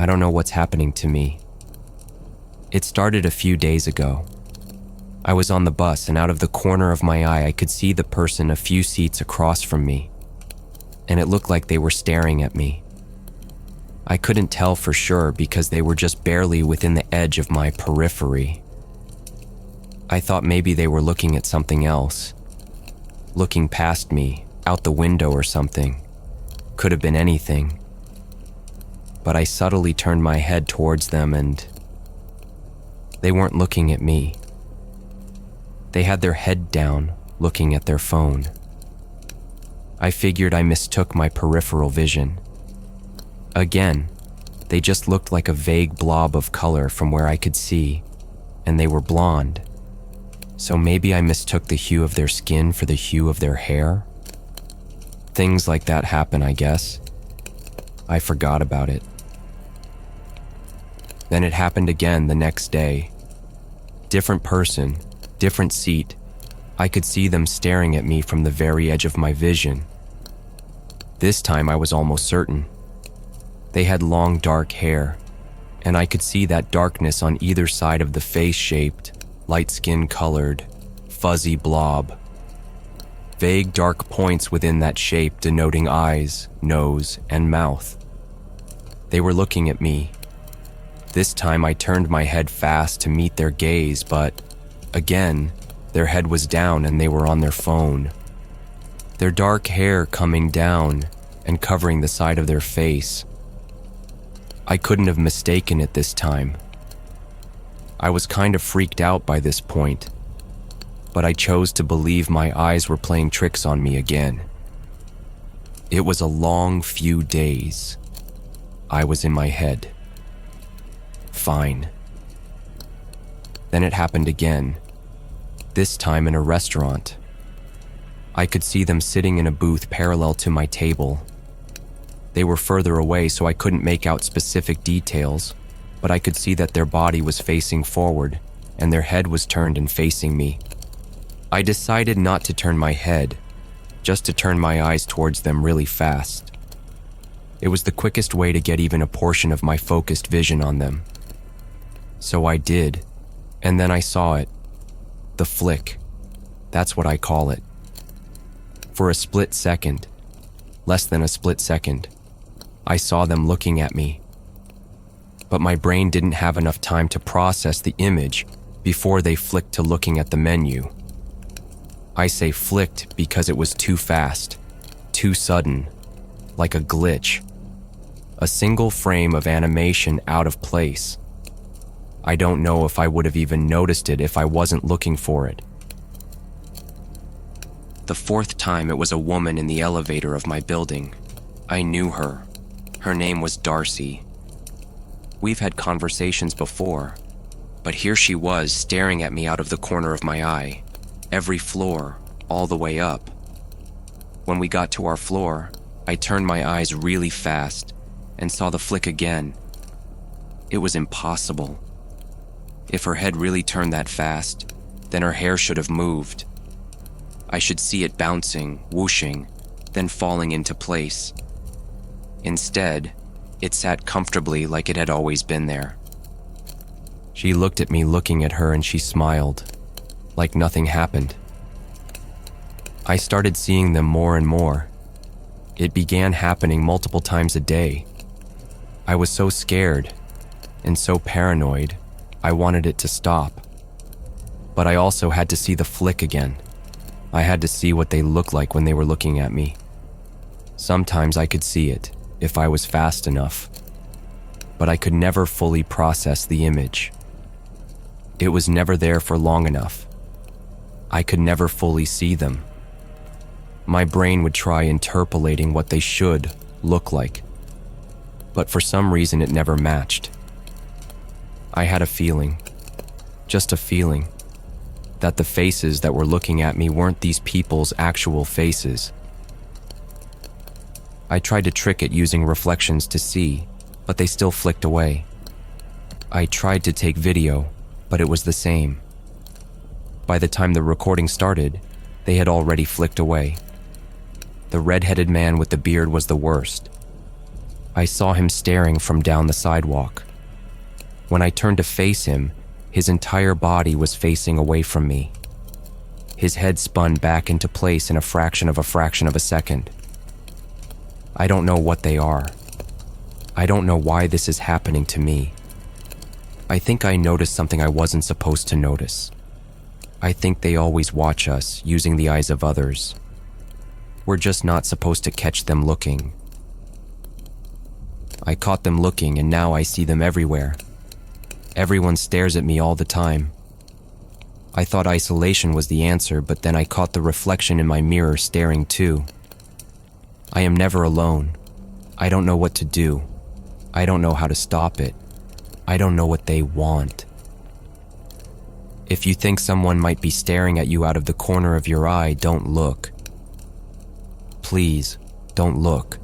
I don't know what's happening to me. It started a few days ago. I was on the bus, and out of the corner of my eye, I could see the person a few seats across from me, and it looked like they were staring at me. I couldn't tell for sure because they were just barely within the edge of my periphery. I thought maybe they were looking at something else, looking past me, out the window or something. Could have been anything. But I subtly turned my head towards them, and they weren't looking at me. They had their head down, looking at their phone. I figured I mistook my peripheral vision. Again, they just looked like a vague blob of color from where I could see, and they were blonde. So maybe I mistook the hue of their skin for the hue of their hair? Things like that happen, I guess. I forgot about it. Then it happened again the next day. Different person, different seat. I could see them staring at me from the very edge of my vision. This time I was almost certain. They had long dark hair, and I could see that darkness on either side of the face-shaped, light skin colored, fuzzy blob. Vague dark points within that shape denoting eyes, nose, and mouth. They were looking at me. This time I turned my head fast to meet their gaze, but again, their head was down and they were on their phone. Their dark hair coming down and covering the side of their face. I couldn't have mistaken it this time. I was kind of freaked out by this point, but I chose to believe my eyes were playing tricks on me again. It was a long few days. I was in my head. Fine. Then it happened again, this time in a restaurant. I could see them sitting in a booth parallel to my table. They were further away, so I couldn't make out specific details, but I could see that their body was facing forward and their head was turned and facing me. I decided not to turn my head, just to turn my eyes towards them really fast. It was the quickest way to get even a portion of my focused vision on them. So I did, and then I saw it. The flick. That's what I call it. For a split second, less than a split second, I saw them looking at me. But my brain didn't have enough time to process the image before they flicked to looking at the menu. I say flicked because it was too fast, too sudden, like a glitch. A single frame of animation out of place. I don't know if I would have even noticed it if I wasn't looking for it. The fourth time, it was a woman in the elevator of my building. I knew her. Her name was Darcy. We've had conversations before, but here she was staring at me out of the corner of my eye, every floor, all the way up. When we got to our floor, I turned my eyes really fast and saw the flick again. It was impossible. If her head really turned that fast, then her hair should have moved. I should see it bouncing, whooshing, then falling into place. Instead, it sat comfortably like it had always been there. She looked at me looking at her and she smiled, like nothing happened. I started seeing them more and more. It began happening multiple times a day. I was so scared and so paranoid. I wanted it to stop. But I also had to see the flick again. I had to see what they looked like when they were looking at me. Sometimes I could see it, if I was fast enough. But I could never fully process the image. It was never there for long enough. I could never fully see them. My brain would try interpolating what they should look like. But for some reason it never matched. I had a feeling, just a feeling, that the faces that were looking at me weren't these people's actual faces. I tried to trick it using reflections to see, but they still flicked away. I tried to take video, but it was the same. By the time the recording started, they had already flicked away. The red-headed man with the beard was the worst. I saw him staring from down the sidewalk. When I turned to face him, his entire body was facing away from me. His head spun back into place in a fraction of a second. I don't know what they are. I don't know why this is happening to me. I think I noticed something I wasn't supposed to notice. I think they always watch us using the eyes of others. We're just not supposed to catch them looking. I caught them looking, and now I see them everywhere. Everyone stares at me all the time. I thought isolation was the answer, but then I caught the reflection in my mirror staring too. I am never alone. I don't know what to do. I don't know how to stop it. I don't know what they want. If you think someone might be staring at you out of the corner of your eye, don't look. Please, don't look.